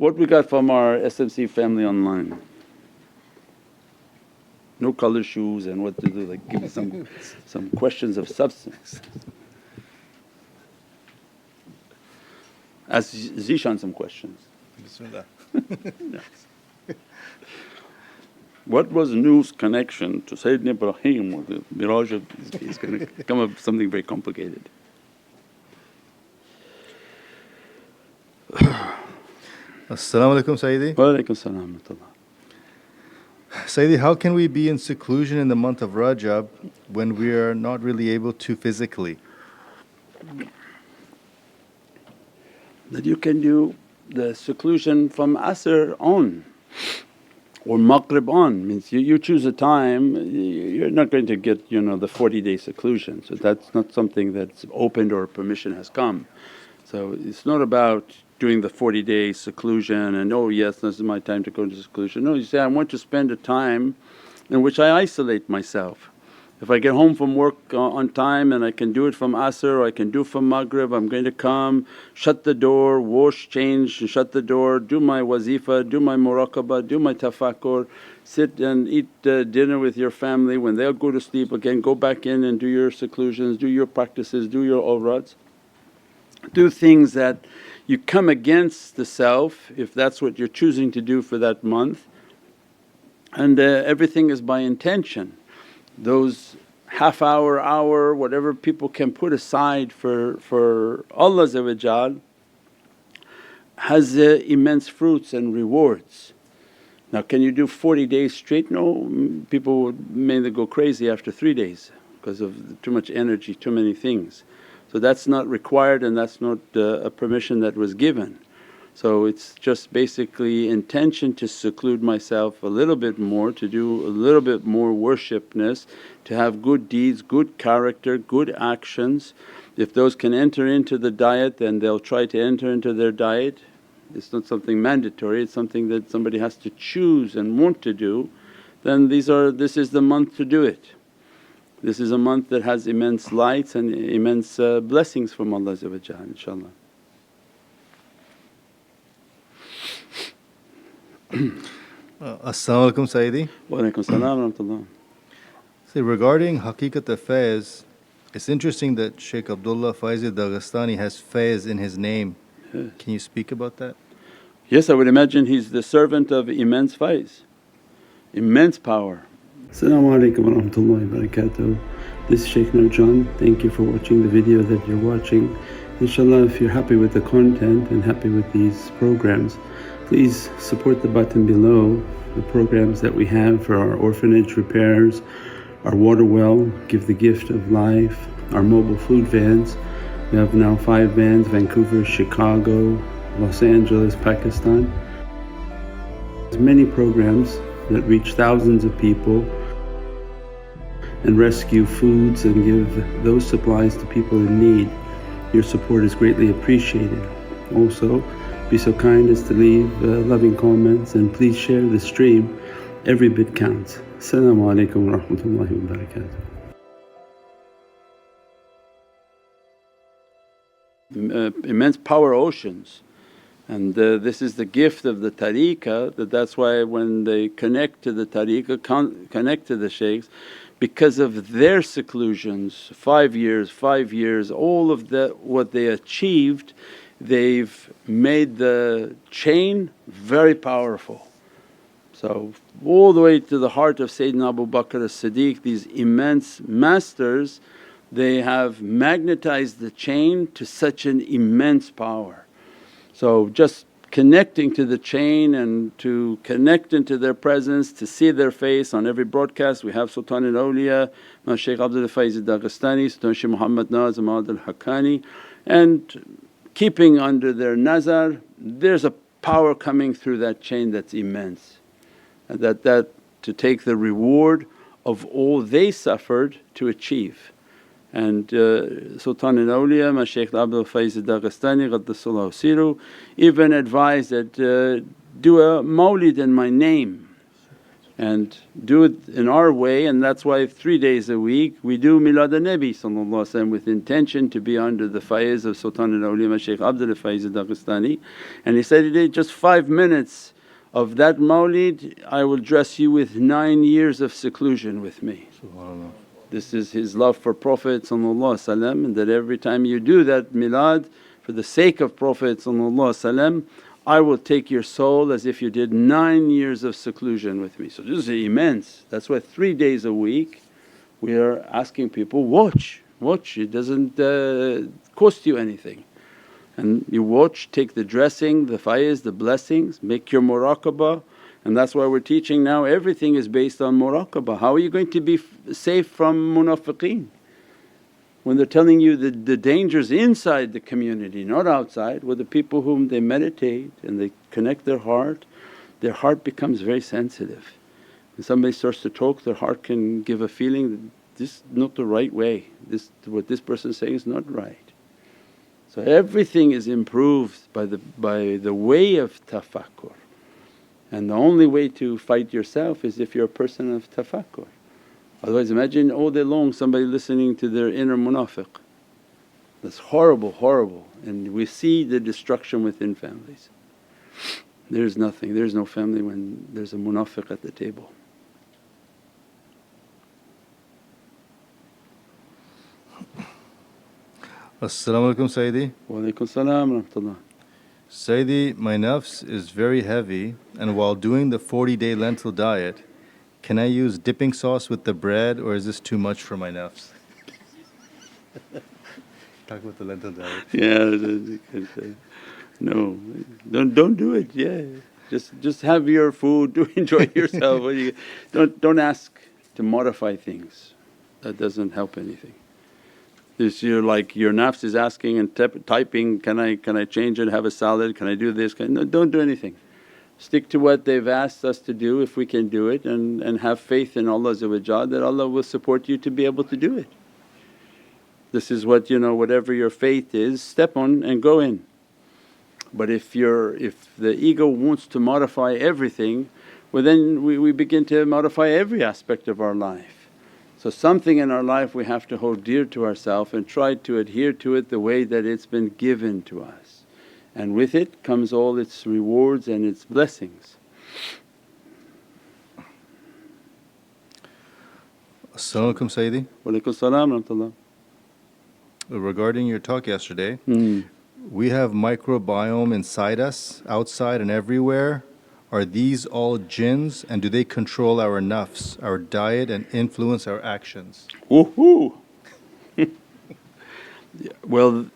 What we got from our SMC family online? No color shoes and what to do, like give me some questions of substance. Ask Zishan some questions. Bismillah. What was Nuh's connection to Sayyidina Ibrahim or the Rajab? Is going to come up with something very complicated. As-salamu alaykum Sayyidi. Wa alaykum as-salam wa rahmatullah. Sayyidi, how can we be in seclusion in the month of Rajab when we are not really able to physically? That you can do the seclusion from Asr on or Maghrib on, means you choose a time, you're not going to get the 40-day seclusion. So that's not something that's opened or permission has come. So it's not about doing the 40-day seclusion and, oh yes, this is my time to go into seclusion. No, you say, I want to spend a time in which I isolate myself. If I get home from work on time and I can do it from Asr or I can do from Maghrib, I'm going to come, shut the door, wash, change and shut the door, do my wazifa, do my muraqabah, do my tafakkur, sit and eat dinner with your family. When they'll go to sleep again, go back in and do your seclusions, do your practices, do your awrads. Do things that you come against the self if that's what you're choosing to do for that month, and everything is by intention. Those half hour, whatever people can put aside for Allah has immense fruits and rewards. Now can you do 40 days straight? No, people would mainly go crazy after 3 days because of too much energy, too many things. So that's not required and that's not a permission that was given. So it's just basically intention to seclude myself a little bit more, to do a little bit more worshipness, to have good deeds, good character, good actions. If those can enter into the diet then they'll try to enter into their diet. It's not something mandatory, it's something that somebody has to choose and want to do. Then this is the month to do it. This is a month that has immense lights and immense blessings from Allah inshaAllah. As-salamu alaykum Sayyidi. Wa alaykum as-salam wa rahmatullah. See, regarding Haqiqatul Faiz, it's interesting that Shaykh Abdullah Faiz ad-Daghestani has Faiz in his name. Yeah. Can you speak about that? Yes, I would imagine he's the servant of immense Faiz, immense power. As-salamu alaykum wa rahmatullahi wa barakatuh. This is Shaykh Nurjan. Thank you for watching the video that you're watching. Inshallah, if you're happy with the content and happy with these programs, please support the button below, the programs that we have for our orphanage repairs, our water well, Give the Gift of Life, our mobile food vans. We have now 5 vans, Vancouver, Chicago, Los Angeles, Pakistan. There's many programs that reach thousands of people and rescue foods and give those supplies to people in need. Your support is greatly appreciated. Also, be so kind as to leave loving comments and please share the stream, every bit counts. As-salamu alaykum wa rahmatullahi wa barakatuh. Immense power oceans, and this is the gift of the tariqah, that's why when they connect to the tariqah, connect to the shaykhs, because of their seclusions, 5 years, all of what they achieved, they've made the chain very powerful. So all the way to the heart of Sayyidina Abu Bakr as-Siddiq, these immense masters, they have magnetized the chain to such an immense power. So just connecting to the chain and to connect into their presence, to see their face on every broadcast. We have Sultan al-Awliya, Shaykh Abdullah Faiz ad-Daghestani, Sultan Shaykh Muhammad Nazim al-Haqqani, and keeping under their nazar, there's a power coming through that chain that's immense. And that to take the reward of all they suffered to achieve. And Sultan al-Awliya, Shaykh Abdullah Faiz ad-Daghestani Qaddasallahu Siru even advised that do a mawlid in my name. and do it in our way. And that's why 3 days a week we do Milad al-Nabi with intention to be under the Faiz of Sultan al-Awliya Shaykh Abdullah Faiz ad-Daghestani. And he said, "Today just 5 minutes of that mawlid, I will dress you with 9 years of seclusion with me." SubhanAllah. This is his love for Prophet, and that every time you do that milad for the sake of Prophet, I will take your soul as if you did 9 years of seclusion with me. So this is immense. That's why 3 days a week we are asking people, watch, it doesn't cost you anything. And you watch, take the dressing, the faiz, the blessings, make your muraqabah. And that's why we're teaching now everything is based on muraqabah. How are you going to be safe from munafiqeen? When they're telling you the dangers inside the community, not outside. With the people whom they meditate and they connect their heart becomes very sensitive. When somebody starts to talk, their heart can give a feeling that this is not the right way, what this person is saying is not right. So everything is improved by the way of tafakkur. And the only way to fight yourself is if you're a person of tafakkur. Otherwise imagine all day long somebody listening to their inner munafiq. That's horrible, horrible, and we see the destruction within families. There's nothing, there's no family when there's a munafiq at the table. As-salamu alaykum Sayyidi. Wa alaykum salam wa rahmatullah. Sayyidi, my nafs is very heavy, and while doing the 40-day lentil diet, can I use dipping sauce with the bread, or is this too much for my nafs? Talk about the lentil diet. Yeah, no, don't do it. Yeah, just have your food, do enjoy yourself. Don't ask to modify things. That doesn't help anything. Your nafs is asking and typing, can I change it, have a salad, can I do this? No, don't do anything. Stick to what they've asked us to do if we can do it, and have faith in Allah that Allah will support you to be able to do it. This is what whatever your faith is, step on and go in. But if the ego wants to modify everything, well then we begin to modify every aspect of our life. So something in our life we have to hold dear to ourselves and try to adhere to it the way that it's been given to us, and with it comes all its rewards and its blessings. As-salamu alaykum Sayyidi. Wa alaykum salam wa rahmatullah. Regarding your talk yesterday, we have microbiome inside us, outside and everywhere. Are these all jinns, and do they control our nafs, our diet, and influence our actions? Woohoo! Well,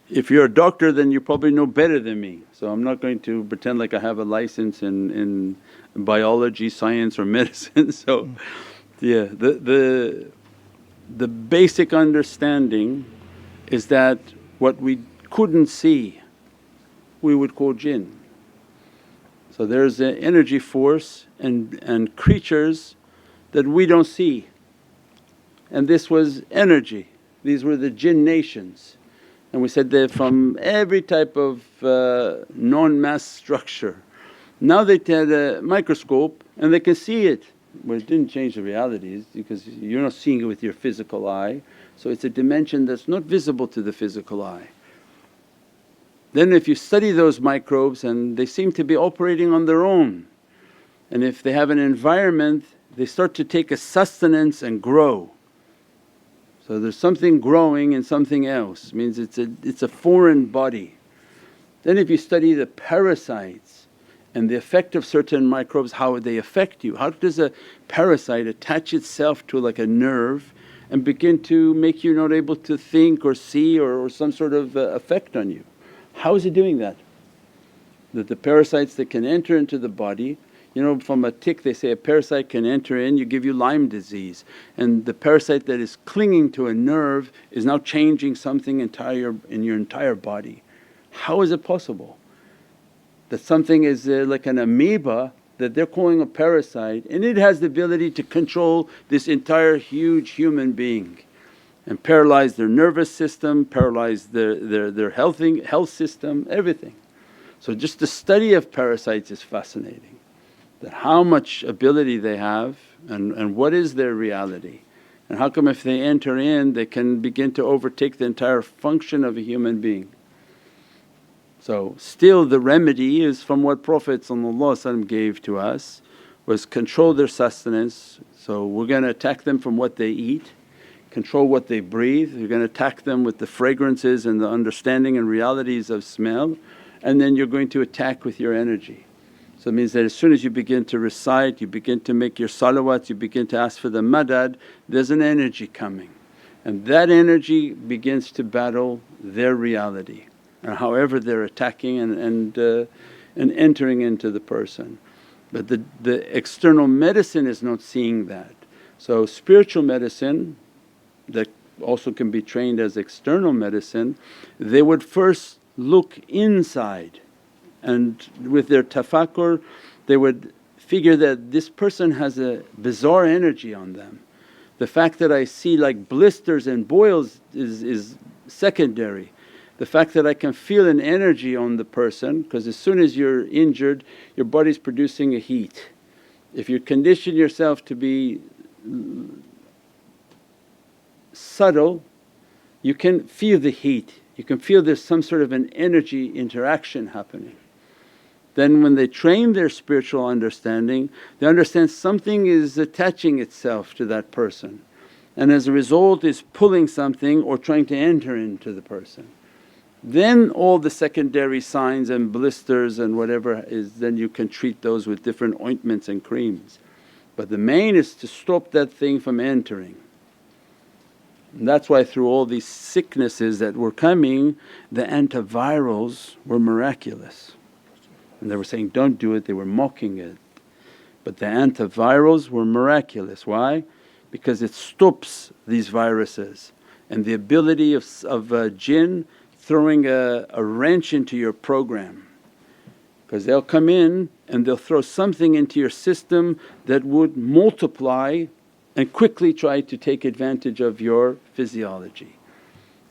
if you're a doctor then you probably know better than me, so I'm not going to pretend like I have a license in biology, science or medicine. So yeah, the basic understanding is that what we couldn't see we would call jinn. So there's an energy force and creatures that we don't see, and this was energy. These were the jinn nations, and we said they're from every type of non-mass structure. Now they had a microscope and they can see it, but it didn't change the realities because you're not seeing it with your physical eye. So it's a dimension that's not visible to the physical eye. Then if you study those microbes, and they seem to be operating on their own, and if they have an environment they start to take a sustenance and grow. So there's something growing in something else, means it's a foreign body. Then if you study the parasites and the effect of certain microbes, how they affect you. How does a parasite attach itself to like a nerve and begin to make you not able to think or see or some sort of effect on you? How is it doing that? That the parasites that can enter into the body, from a tick they say a parasite can enter in, you give you Lyme disease, and the parasite that is clinging to a nerve is now changing something in your entire body. How is it possible? That something is like an amoeba that they're calling a parasite, and it has the ability to control this entire huge human being and paralyze their nervous system, paralyze their health system, everything. So just the study of parasites is fascinating. that how much ability they have and what is their reality. And how come if they enter in they can begin to overtake the entire function of a human being. So still the remedy is from what Prophet gave to us was control their sustenance. So we're going to attack them from what they eat, control what they breathe, you're going to attack them with the fragrances and the understanding and realities of smell, and then you're going to attack with your energy. So it means that as soon as you begin to recite, you begin to make your salawats, you begin to ask for the madad, there's an energy coming, and that energy begins to battle their reality and however they're attacking and entering into the person. But the external medicine is not seeing that. So spiritual medicine that also can be trained as external medicine, they would first look inside, and with their tafakkur they would figure that this person has a bizarre energy on them. The fact that I see like blisters and boils is secondary. The fact that I can feel an energy on the person, because as soon as you're injured your body's producing a heat. If you condition yourself to be subtle, you can feel the heat, you can feel there's some sort of an energy interaction happening. Then when they train their spiritual understanding, they understand something is attaching itself to that person, and as a result is pulling something or trying to enter into the person. Then all the secondary signs and blisters and whatever is, then you can treat those with different ointments and creams. But the main is to stop that thing from entering. And that's why through all these sicknesses that were coming, the antivirals were miraculous. And they were saying, don't do it, they were mocking it. But the antivirals were miraculous. Why? Because it stops these viruses, and the ability of a jinn throwing a wrench into your program. Because they'll come in and they'll throw something into your system that would multiply and quickly try to take advantage of your physiology.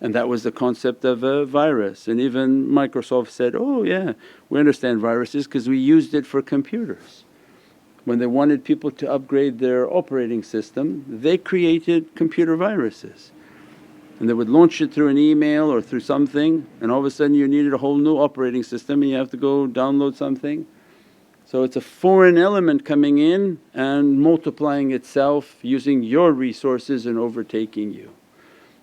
And that was the concept of a virus. And even Microsoft said, oh yeah, we understand viruses because we used it for computers. When they wanted people to upgrade their operating system, they created computer viruses. And they would launch it through an email or through something, and all of a sudden you needed a whole new operating system and you have to go download something. So it's a foreign element coming in and multiplying itself using your resources and overtaking you.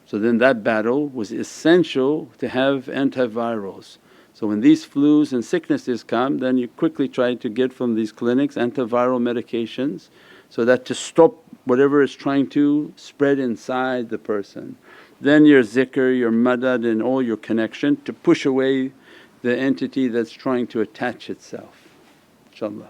So then that battle was essential to have antivirals. So when these flus and sicknesses come, then you quickly try to get from these clinics antiviral medications, so that to stop whatever is trying to spread inside the person. Then your zikr, your madad and all your connection to push away the entity that's trying to attach itself, inshaAllah.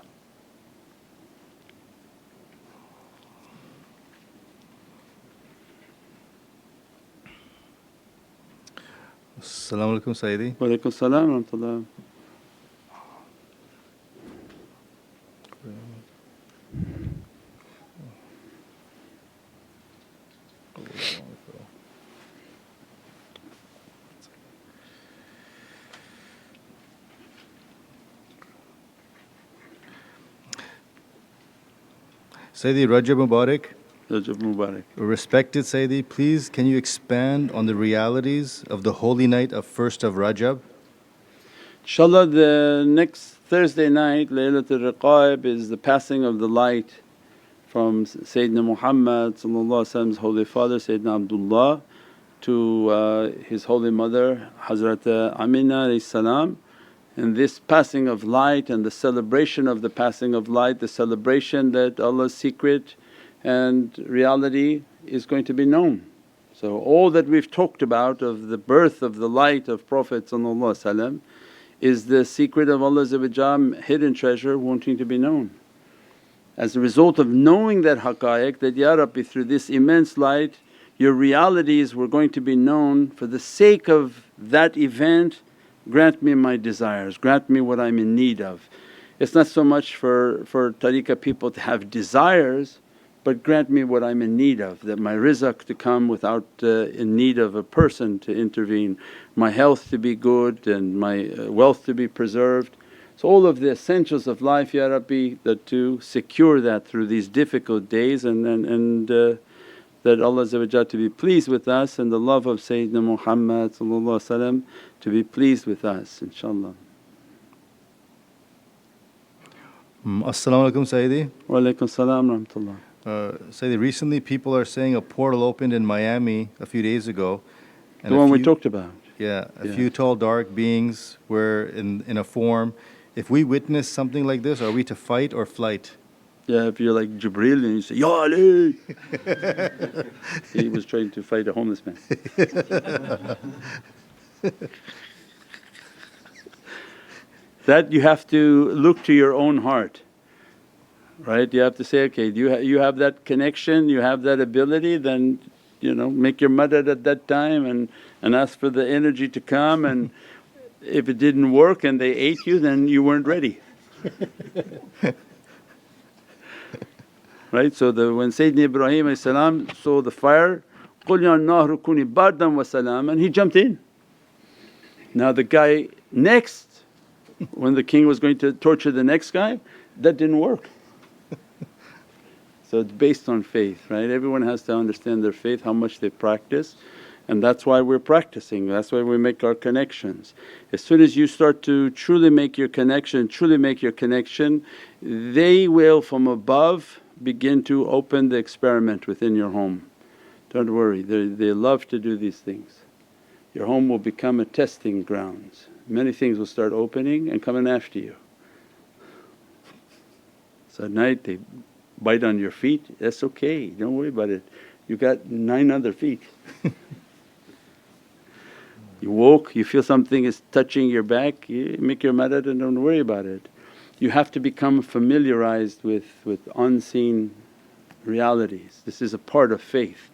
As-salamu alaykum Sayyidi. Wa alaykum as-salam wa rahmatullah. Sayyidi Rajab Mubarak. Rajab Mubarak. Respected Sayyidi, please can you expand on the realities of the holy night of 1st of Rajab? InshaAllah the next Thursday night, Laylatul Riqaib, is the passing of the light from Sayyidina Muhammad's holy father Sayyidina Abdullah to his holy mother Hazrat Amina salam. And this passing of light and the celebration of the passing of light, the celebration that Allah's secret and reality is going to be known. So all that we've talked about of the birth of the light of Prophet is the secret of Allah's hidden treasure wanting to be known. As a result of knowing that haqqaiq, that, Ya Rabbi, through this immense light your realities were going to be known, for the sake of that event grant me my desires, grant me what I'm in need of. It's not so much for tariqah people to have desires, but grant me what I'm in need of, that my rizq to come without in need of a person to intervene, my health to be good and my wealth to be preserved. So all of the essentials of life, Ya Rabbi, that to secure that through these difficult days and that Allah to be pleased with us, and the love of Sayyidina Muhammad to be pleased with us, inshaAllah. As-salamu alaykum Sayyidi. Wa alaykum salam wa rahmatullah. Sayyidi, recently people are saying a portal opened in Miami a few days ago. And The one we talked about. Yeah, a few tall dark beings were in a form. If we witness something like this, are we to fight or flight? Yeah, if you're like Jibreel and you say, Ya Ali! He was trying to fight a homeless man. That you have to look to your own heart, right? You have to say, okay, you have that connection, you have that ability, then make your madad at that time and ask for the energy to come, and if it didn't work and they ate you, then you weren't ready. Right? So when Sayyidina Ibrahim saw the fire, قُلْ يَا النَّهْرُ كُونِي بَرْدًا وَسَلَامًا, he jumped in. Now the guy next, when the king was going to torture the next guy, that didn't work. So it's based on faith, right? Everyone has to understand their faith, how much they practice, and that's why we're practicing, that's why we make our connections. As soon as you start to truly make your connection, they will from above begin to open the experiment within your home. Don't worry, they love to do these things. Your home will become a testing grounds. Many things will start opening and coming after you. So at night they bite on your feet, that's okay, don't worry about it. You got 9 other feet. You woke, you feel something is touching your back, you make your madad and don't worry about it. You have to become familiarized with unseen realities. This is a part of faith,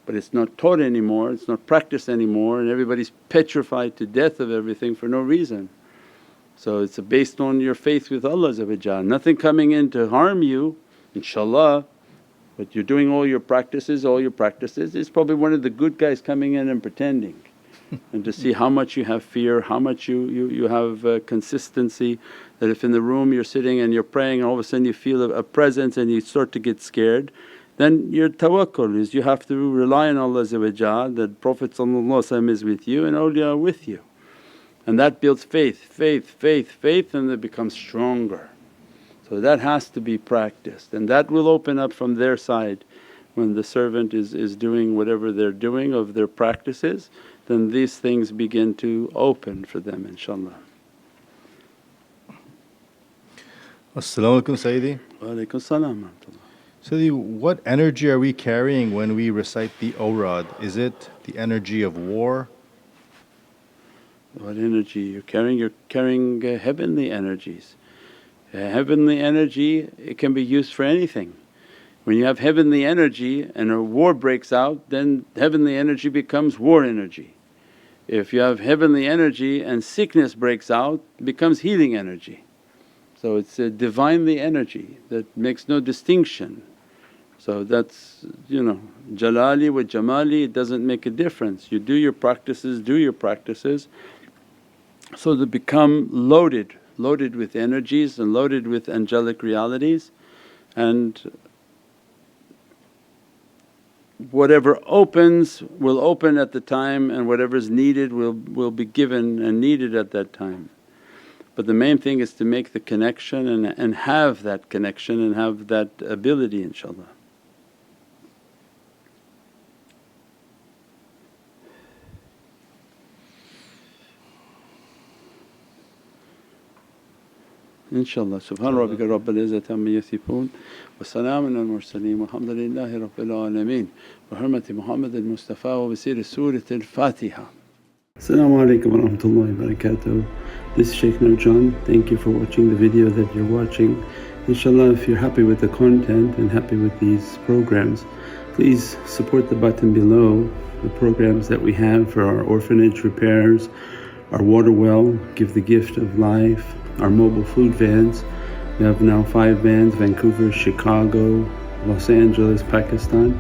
but it's not taught anymore, it's not practiced anymore, and everybody's petrified to death of everything for no reason. So it's based on your faith with Allah, nothing coming in to harm you, inshaAllah. But you're doing all your practices, it's probably one of the good guys coming in and pretending. And to see how much you have fear, how much you have consistency, that if in the room you're sitting and you're praying and all of a sudden you feel a presence and you start to get scared, then your tawakkul is you have to rely on Allah, that Prophet is with you and awliya are with you. And that builds faith, and it becomes stronger. So that has to be practiced, and that will open up from their side. When the servant is doing whatever they're doing of their practices, then these things begin to open for them, inshaAllah. As-salamu alaykum Sayyidi. Wa alaykum salam wa rahmatullah. Sayyidi, what energy are we carrying when we recite the awrad? Is it the energy of war? What energy you're carrying? You're carrying heavenly energies. Heavenly energy, it can be used for anything. When you have heavenly energy and a war breaks out, then heavenly energy becomes war energy. If you have heavenly energy and sickness breaks out, it becomes healing energy. So it's a Divinely energy that makes no distinction. So that's Jalali wa Jamali, it doesn't make a difference. You do your practices, so they become loaded with energies and loaded with angelic realities, and whatever opens will open at the time, and whatever's needed will be given and needed at that time. But the main thing is to make the connection and have that connection and have that ability, inshaAllah. InshaAllah. Subhana rabbika rabbil izzati amma yasifoon wa salaamun al mursaleen walhamdulillahi rabbil alameen bi hurmati Muhammad al-Mustafa wa bi siri Surat al-Fatiha. As-salamu alaykum wa rahmatullahi wa barakatuh. This is Shaykh Nurjan. Thank you for watching the video that you're watching. InshaAllah, if you're happy with the content and happy with these programs, please support the button below, the programs that we have for our orphanage repairs, our water well, Give the Gift of Life, our mobile food vans. We have now 5 vans: Vancouver, Chicago, Los Angeles, Pakistan.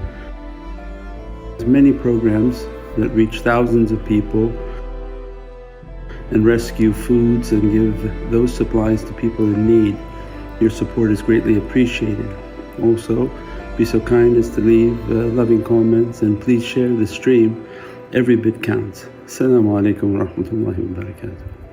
There's many programs that reach thousands of people, and rescue foods and give those supplies to people in need. Your support is greatly appreciated. Also, be so kind as to leave loving comments and please share the stream. Every bit counts. As-salamu alaykum wa rahmatullahi wa barakatuh.